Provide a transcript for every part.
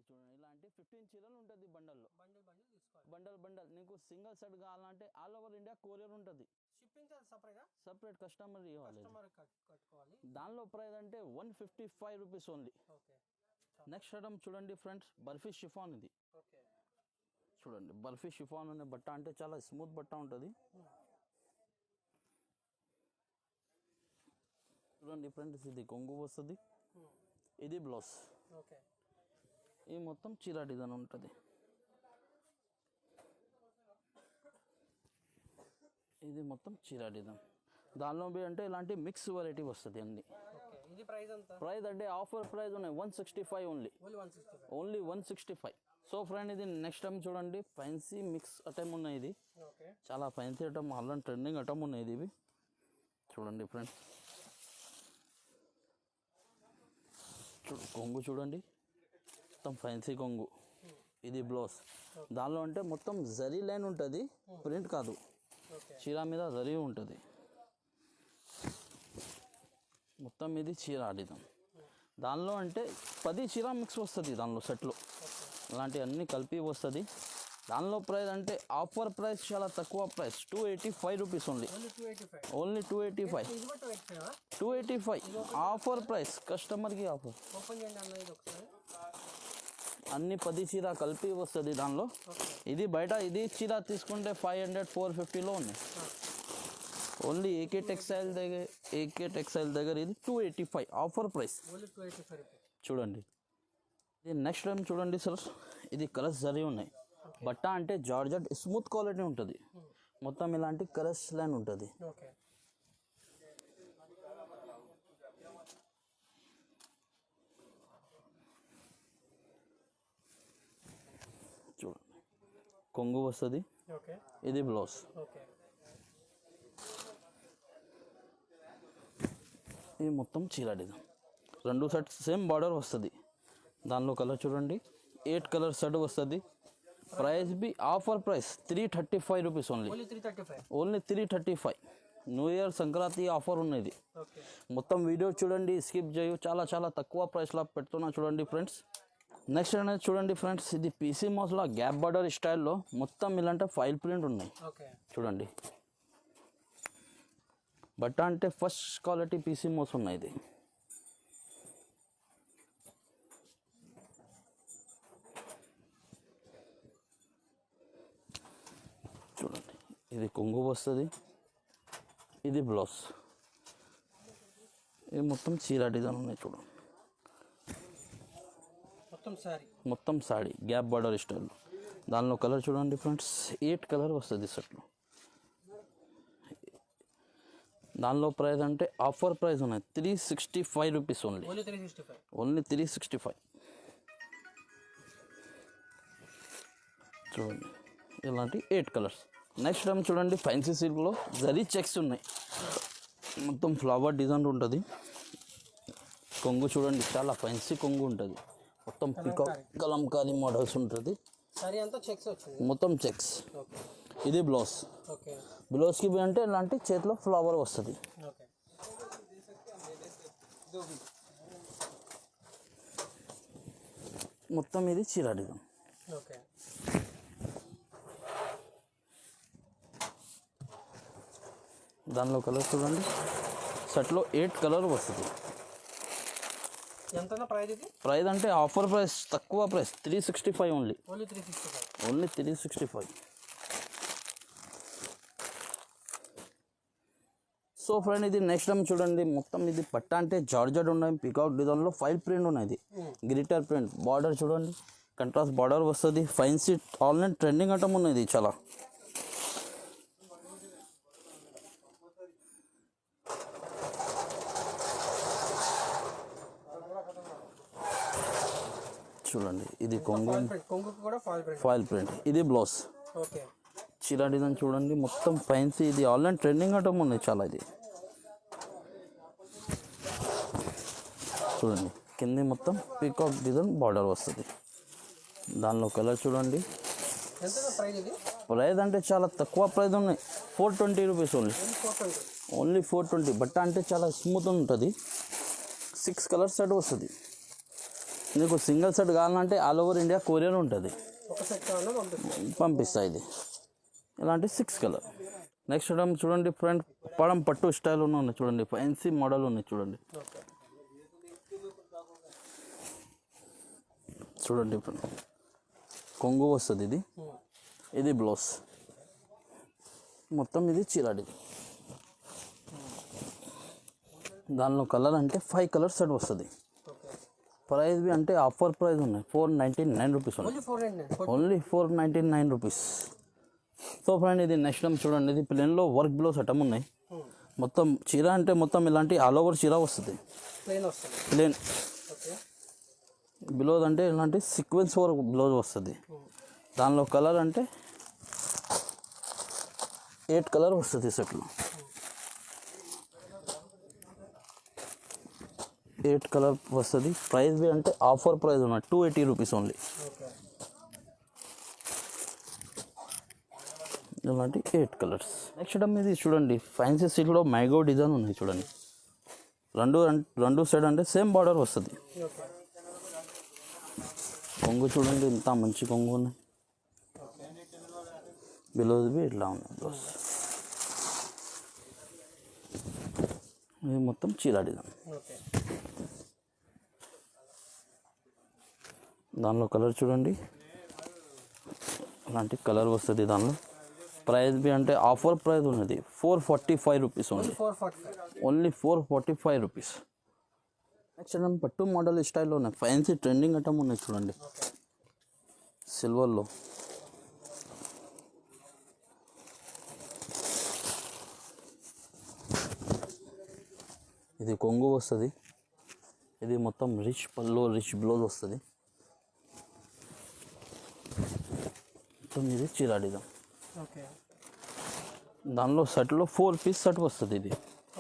చూడండి ఇలాంటి 15 చీరలు ఉంటుంది బండల్లో. బండిల్ బండిల్ తీసుకోవాలి. బండల్ నీకు సింగిల్ సెట్ కావాలంటే ఆల్ ఓవర్ ఇండియా కొరియర్ ఉంటుంది. షిప్పింగ్ చార్జ్ సపరేటా? సపరేట్ కస్టమర్ ఇవ్వాలి. కట్టుకోవాలి. దానిలో ప్రైస్ అంటే 155 rupees only. Okay. Next item చూడండి ఫ్రెండ్స్, బర్ఫీ షిఫాన్ ఇది. ఓకే. చూడండి బర్ఫీ షిఫాన్ అనే బట్ట అంటే చాలా స్మూత్ బట్ట ఉంటుంది. చూడండి ఫ్రెండ్స్, ఇది కొంగు వస్తుంది, ఇది బ్లౌజ్. ఓకే. ఈ మొత్తం చీర డిజైన్ ఉంటుంది. ఇది మొత్తం చీర డిజైన్. దానిలో అంటే ఇలాంటి మిక్స్ వెరైటీ వస్తుంది అన్ని. ఇది ప్రైస్ ఎంత? ప్రైస్ అంటే ఆఫర్ ప్రైస్ ఉన్నాయి 165 ఓన్లీ. ఓన్లీ 165. సో ఫ్రెండ్, ఇది నెక్స్ట్ టైం చూడండి ఫ్యాన్సీ మిక్స్ ఐటమ్ ఉన్నాయి. ఇది చాలా fancy item, online trending item ఉన్నాయి. ఇవి చూడండి ఫ్రెండ్స్, కొంగు చూడండి మొత్తం ఫ్యాన్సీ కొంగు. ఇది బ్లౌజ్. దానిలో అంటే మొత్తం జరీ లైన్ ఉంటుంది, ప్రింట్ కాదు. చీర మీద జరీ ఉంటుంది మొత్తం. ఇది చీర ఆడిదాం. దానిలో అంటే 10 చీర మిక్స్ వస్తుంది దానిలో సెట్లో. అలాంటి అన్నీ కలిపి వస్తుంది. దానిలో ప్రైస్ అంటే ఆఫర్ ప్రైస్ చాలా తక్కువ price, 285 rupees only. Only 285 offer price, కస్టమర్కి ఆఫర్. అన్ని 10 చీర కలిపి వస్తుంది దానిలో. ఇది బయట ఇది చీర తీసుకుంటే 500-450లో ఉన్నాయి. ఓన్లీ ఏకే టెక్స్టైల్ దగ్గర ఇది 285 ఆఫర్ ప్రైస్. చూడండి ఇది నెక్స్ట్ టైం చూడండి సార్, ఇది కలర్స్ జరీ ఉన్నాయి. బట్ట అంటే జార్జెట్ స్మూత్ క్వాలిటీ ఉంటుంది. మొత్తం ఇలాంటి కలర్స్ లైన్ ఉంటుంది. చూడండి కొంగు వస్తుంది, ఇది బ్లౌజ్. ఇది మొత్తం చీర డిజైన్. 2 సెట్స్ సేమ్ బార్డర్ వస్తుంది. దానిలో కలర్ చూడండి 8 కలర్ సెట్ వస్తుంది. ప్రైస్ బి offer price 335 rupees only. Only 335. New year Sankranti offer ఉన్నది. మొత్తం వీడియో చూడండి, స్కిప్ చేయు. చాలా చాలా తక్కువ ప్రైస్లో పెడుతున్నా చూడండి ఫ్రెండ్స్. నెక్స్ట్ అనేది చూడండి ఫ్రెండ్స్, ఇది పీసీ మోస్లో గ్యాప్ బార్డర్ స్టైల్లో మొత్తం ఇలాంటి ఫైల్ ప్రింట్ ఉన్నాయి. చూడండి బట్ట అంటే ఫస్ట్ క్వాలిటీ పీసీ మోస్ ఉన్నాయి. ఇది చూడండి, ఇది కొంగు వస్తుంది, ఇది బ్లౌజ్. ఇది మొత్తం చీర డిజైన్ ఉన్నాయి. చూడండి మొత్తం సారీ గ్యాప్ బార్డర్ స్టైల్. దానిలో కలర్ చూడండి ఫ్రెండ్స్ 8 కలర్ వస్తుంది సెట్లో. దానిలో ప్రైస్ అంటే ఆఫర్ ప్రైస్ ఉన్నాయి 365 రూపీస్ ఓన్లీ. ఓన్లీ 365. చూడండి ఇలాంటి 8 కలర్స్. నెక్స్ట్ టైం చూడండి ఫ్యాన్సీ సిల్క్లో జరీ చెక్స్ ఉన్నాయి. మొత్తం ఫ్లవర్ డిజైన్ ఉంటుంది. కొంగు చూడండి చాలా ఫ్యాన్సీ కొంగు ఉంటుంది. మొత్తం పికాక్ కలంకారీ మోడల్స్ ఉంటుంది. మొత్తం చెక్స్. ఇది బ్లౌజ్. బ్లౌజ్కి అంటే ఇలాంటి చేతిలో ఫ్లవర్ వస్తుంది. మొత్తం ఇది చీర డిజైన్. దానిలో కలర్ చూడండి సెట్లో 8 కలర్ వస్తుంది. ప్రైస్ అంటే ఆఫర్ ప్రైస్ తక్కువ price 365 only. Only 365. So friend, ఇది నెక్స్ట్ టైం చూడండి మొత్తం ఇది పట్ట అంటే జార్జెట్ ఉన్నాయి. పికాక్ డిజైన్లో ఫైల్ ప్రింట్ ఉన్నాయి. గ్లిటర్ ప్రింట్ బార్డర్ చూడండి, కంట్రాస్ట్ బార్డర్ వస్తుంది. ఫ్యాన్సీ ఆన్లైన్ ట్రెండింగ్ ఐటమ్ ఉన్నది చాలా. చూడండి ఇది కొంగు ఫాయిల్ ప్రింట్. ఇది బ్లౌజ్. చీర డిజైన్ చూడండి మొత్తం ఫ్యాన్సీ. ఇది ఆన్లైన్ ట్రెండింగ్ ఐటమ్ ఉన్నాయి చాలా. ఇది చూడండి కింద మొత్తం పీకాక్ డిజైన్ బార్డర్ వస్తుంది. దానిలో కలర్ చూడండి. ప్రైస్ అంటే చాలా తక్కువ ప్రైస్ ఉన్నాయి 420 రూపీస్ ఓన్లీ. ఓన్లీ 420. బట్ట అంటే చాలా స్మూత్ ఉంటుంది. 6 కలర్ సెట్ వస్తుంది. నీకు సింగిల్ సెట్ కావాలంటే ఆల్ ఓవర్ ఇండియా కొరియర్ ఉంటుంది, ఒక సెట్ కావాలన్నా పంపిస్తాను. పంపిస్తా. ఇది ఇలాంటి 6 కలర్. నెక్స్ట్ ఐటమ్ చూడండి ఫ్రెండ్, పడం పట్టు స్టైల్ ఉన్నాయి చూడండి, ఫ్యాన్సీ మోడల్ ఉన్నాయి చూడండి. ఓకే. చూడండి ఫ్రెండ్, కొంగు వస్తుంది ఇది. ఇది బ్లౌజ్ మొత్తం, ఇది చీరాడిది. దానిలో కలర్ అంటే 5 కలర్ సెట్ వస్తుంది. ఓకే. ప్రైస్ బి అంటే ఆఫర్ ప్రైస్ ఉన్నాయి, 499 రూపీస్ ఉన్నాయి, only 499. Only 499 rupees. So friend, ఇది నెక్స్ట్ టైం చూడండి, ఇది ప్లేన్లో వర్క్ బ్లౌజ్ ఐటమ్ ఉన్నాయి. మొత్తం చీర అంటే మొత్తం ఇలాంటి ఆల్ ఓవర్ చీర వస్తుంది, ప్లెయిన్ వస్తుంది. ప్లేన్. ఓకే. బ్లౌజ్ అంటే ఇలాంటి సీక్వెన్స్ వర్క్ బ్లౌజ్ వస్తుంది. దానిలో కలర్ అంటే 8 కలర్ వస్తుంది సెట్లో, 8 కలర్ వస్తుంది. ప్రైస్ బి అంటే ఆఫర్ ప్రైస్ ఉన్నాయి, 280 రూపీస్ ఓన్లీ. ఓకే. ఇలాంటి 8 కలర్స్. నెక్స్ట్ ఐటమ్ ఇది చూడండి, ఫ్యాన్సీ సిల్క్లో మ్యాంగో డిజైన్ ఉన్నాయి చూడండి. రెండు సైడ్ అంటే సేమ్ బార్డర్ వస్తుంది. ఓకే. కొంగు చూడండి, ఇంత మంచి కొంగు ఉన్నాయి. బ్లౌజ్ బి ఇట్లా ఉన్నాయి బ్లౌజ్. ఇది మొత్తం చీరా డిజైన్. ఓకే. దానిలో కలర్ చూడండి, అలాంటి కలర్ వస్తుంది దానిలో. ప్రైస్ బి అంటే ఆఫర్ ప్రైస్ ఉన్నది, 445 rupees only, 445. Only 445 rupees. Next item పట్టు మోడల్ స్టైల్లో ఉన్నాయి, ఫ్యాన్సీ ట్రెండింగ్ ఐటమ్ ఉన్నాయి చూడండి, ఓకే. సిల్వర్లో. ఇది కొంగు వస్తుంది, ఇది మొత్తం రిచ్ పళ్ళు, రిచ్ బ్లౌజ్ వస్తుంది. మొత్తం ఇది చీరా డిజైన్. ఓకే. దానిలో సెట్లో 4 పీస్ సెట్ వస్తుంది ఇది.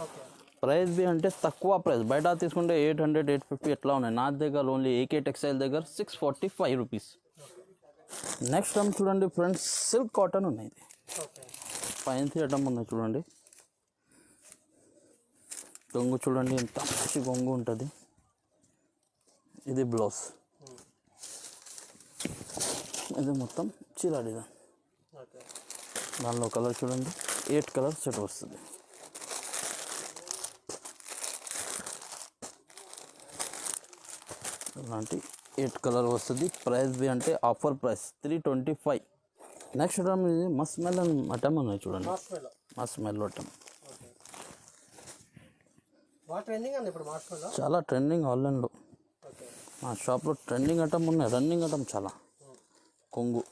ఓకే. ప్రైస్ బి అంటే తక్కువ ప్రైస్, బయట తీసుకుంటే 800 850 ఎట్లా ఉన్నాయి, నా దగ్గర ఓన్లీ ఏకే టెక్స్టైల్ దగ్గర 645 రూపీస్. నెక్స్ట్ టైం చూడండి ఫ్రెండ్స్, సిల్క్ కాటన్ ఉన్నాయి, ఇది ఓకే. ఫ్యాన్సీ ఐటమ్ ఉన్నాయి చూడండి. కొంగు చూడండి, ఎంత మంచి కొంగు ఉంటుంది. ఇది బ్లౌజ్, ఇది మొత్తం చీరా డిజైన్. ఓకే. దానిలో కలర్ చూడండి, 8 కలర్ సెట్ వస్తుంది. ఇలాంటి 8 కలర్ వస్తుంది. ప్రైస్ బి అంటే ఆఫర్ ప్రైస్ 325. నెక్స్ట్ ఐటమ్ ఇది మస్ మెలన్ ఐటమ్ ఉన్నాయి చూడండి, మార్ష్మెల్లో. మస్ మెల్ ఐటమ్ ఓకే. బాగా ట్రెండింగ్ అండి ఇప్పుడు మార్ష్మెల్లో. చాలా ట్రెండింగ్ ఆన్లైన్లో. ఓకే. మా షాప్లో ట్రెండింగ్ ఐటమ్ ఉన్నాయి, రన్నింగ్ ఐటమ్ చాలా. కొంగు,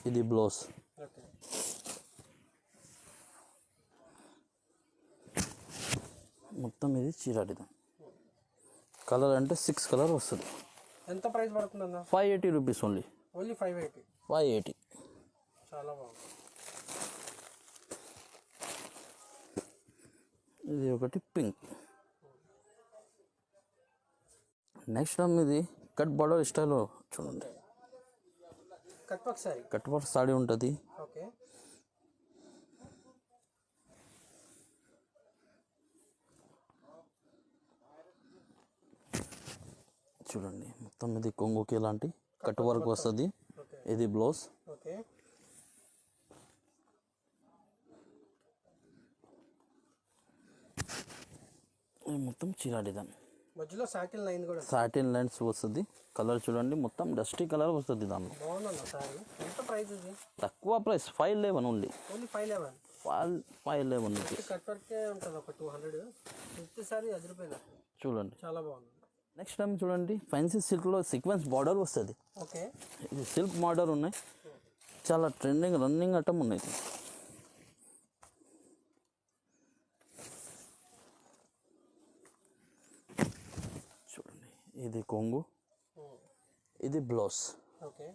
ఇది బ్లౌజ్. ఓకే. మొత్తం ఇది చీరా డిజైన్. కలర్ అంటే 6 కలర్ వస్తుంది. ఎంత ప్రైస్ పడుతుందన్న? 580 rupees only, only 580. 580. చాలా బాగుంది. ఇది ఒకటి పింక్. నెక్స్ట్ టైం ఇది కట్ బార్డర్ స్టైల్ చూడండి, cut work sorry. Cut work saree ఉంటుంది. ఓకే. చూడండి మొత్తం ఇది కొంగుకి ఇలాంటి కట్ వర్క్ వస్తుంది. ఓకే. ఇది బ్లౌజ్. ఓకే. ఇది మొత్తం చీరా డిజైన్. మధ్యలో సాటిన్ లైన్ కూడా సాటిన్ లైన్స్ వస్తుంది. కలర్ చూడండి, మొత్తం డస్టీ కలర్ వస్తుంది దానిలో. బాగుందన్న సారీ. ఎంత ప్రైస్ ఇది? తక్కువ price 511 only, only 511. 511 rupees. Cut వర్కే ఉంటుంది, ఒక 200. ఫిఫ్త్ సారీ అదిరిపోయింది. చూడండి. చాలా బాగుంది. నెక్స్ట్ టైం చూడండి, ఫ్యాన్సీ సిల్క్లో సీక్వెన్స్ బార్డర్ వస్తుంది. ఓకే. ఇది సిల్క్ బార్డర్ ఉన్నాయి, చాలా ట్రెండింగ్ రన్నింగ్ ఐటమ్ ఉన్నాయి. చూడండి, ఇది కొంగు, ఇది బ్లౌజ్. ఓకే.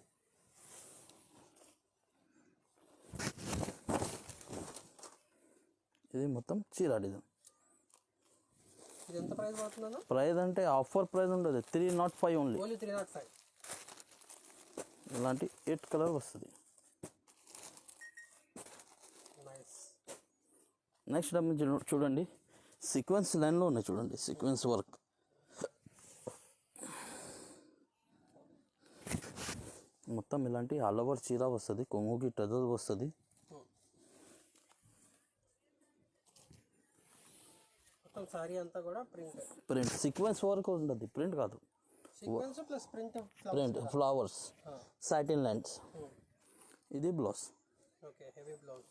ఇది మొత్తం చీరా డిజైన్. ఇది ఎంత ప్రైస్ పడుతుందన్న? ప్రైస్ అంటే ఆఫర్ ప్రైస్ ఉండదు, 305 ఓన్లీ. ఓన్లీ 305. ఇలాంటి 8 కలర్ వస్తుంది. నైస్. నెక్స్ట్ టైం చూడండి, సీక్వెన్స్ లైన్లో ఉన్నాయి చూడండి, సీక్వెన్స్ వర్క్. మొత్తం ఇలాంటి ఆల్ ఓవర్ చీర వస్తుంది, కొంగుకి టజల్ వస్తుంది. మొత్తం సారీ అంతా కూడా ప్రింట్. ప్రింట్ సీక్వెన్స్ వర్క్ ఉంటుంది, ప్రింట్ కాదు. Sequence plus print. Print flowers, satin lines. ఇది blouse. Okay, heavy blouse,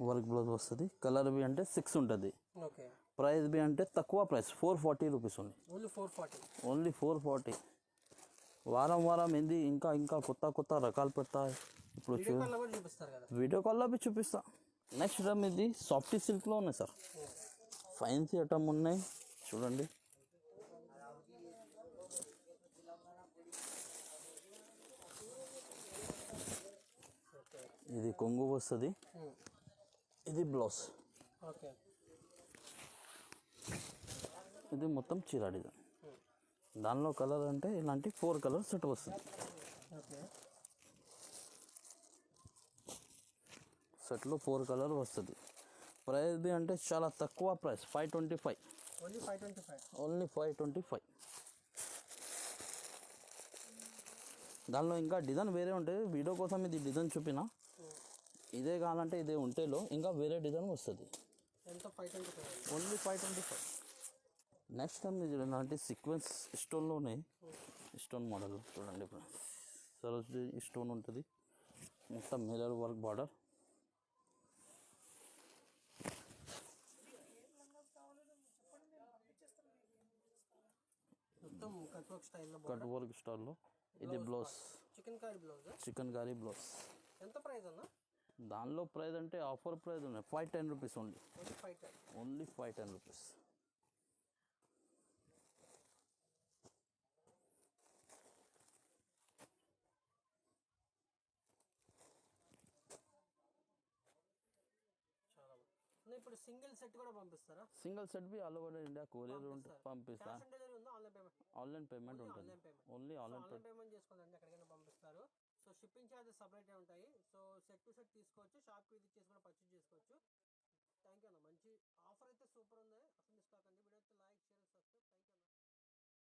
work blouse వస్తుంది. కలర్ బి అంటే 6 ఉంటుంది. ఓకే. ప్రైస్ బి అంటే తక్కువ price 440 rupees only. Only 440. Only 440. వారం వారం ఏంది ఇంకా ఇంకా కొత్త కొత్త రకాలు పెడతాయి. ఇప్పుడు వీడియో కాల్లో కూడా చూపిస్తారు కదా. వీడియో కాల్లో బి చూపిస్తా. నెక్స్ట్ రమ్ ఇది సాఫ్టీ సిల్క్లో ఉన్నాయి సార్. ఫైన్సీ ఐటమ్ ఉన్నాయి చూడండి. ఇది కొంగు వస్తుంది. ఇది బ్లౌజ్. ఓకే. ఇది మొత్తం చీర డిజైన్. దానిలో కలర్ అంటే ఇలాంటి 4 కలర్ సెట్ వస్తుంది. ఓకే. సెట్లో 4 కలర్ వస్తుంది. ప్రైస్ బి అంటే చాలా తక్కువ ప్రైస్ 525. ఓన్లీ 525. ఓన్లీ 525. దానిలో ఇంకా డిజైన్ వేరే ఉంటుంది. వీడియో కోసం ఇది డిజైన్ చూపిన. ఇదే కావాలంటే ఇదే ఉంటేలో ఇంకా వేరే డిజైన్ వస్తుంది. ఎంత? 525. ఓన్లీ 525. నెక్స్ట్ టైం ఇది ఇలాంటి సీక్వెన్స్ స్టోన్లోనే స్టోన్ మోడల్ చూడండి. ఇప్పుడు సరోజ్ స్టోన్ ఉంటుంది, మొత్తం మిర్రర్ వర్క్ బార్డర్. మొత్తం కట్ వర్క్ స్టైల్లో. కట్ వర్క్ స్టైల్లో. ఇది blouse, chicken curry blouse. Chicken curry blouse. ఎంత ప్రైస్ అన్న? దానిలో ప్రైస్ అంటే ఆఫర్ ప్రైస్ ఉన్నాయి 510 rupees only. Only 510. Only 510 rupees. చాలా బాగుంది. ఇప్పుడు సింగిల్ సెట్ కూడా పంపిస్తారా? Single set be all over India courier పంపిస్తా. క్యాష్ ఆన్ డెలివరీ ఉందా? Online payment? ఆన్లైన్ పేమెంట్ ఉంటుంది. Online payment. Only online online payment చేసుకోవాలండి, ఎక్కడికైనా పంపిస్తారు. సో షిప్పింగ్ ఛార్జెస్ సపరేటే ఉంటాయి. సో సెట్ టు సెట్ తీసుకోవచ్చు, షాప్కి విజిట్ చేసి కూడా పర్చేజ్ చేసుకోవచ్చు. థ్యాంక్ యూ అన్న, మంచి ఆఫర్ అయితే సూపర్ ఉంది, అసలు మిస్ కాకండి. వీడియో అయితే లైక్, షేర్, సబ్స్క్రైబ్.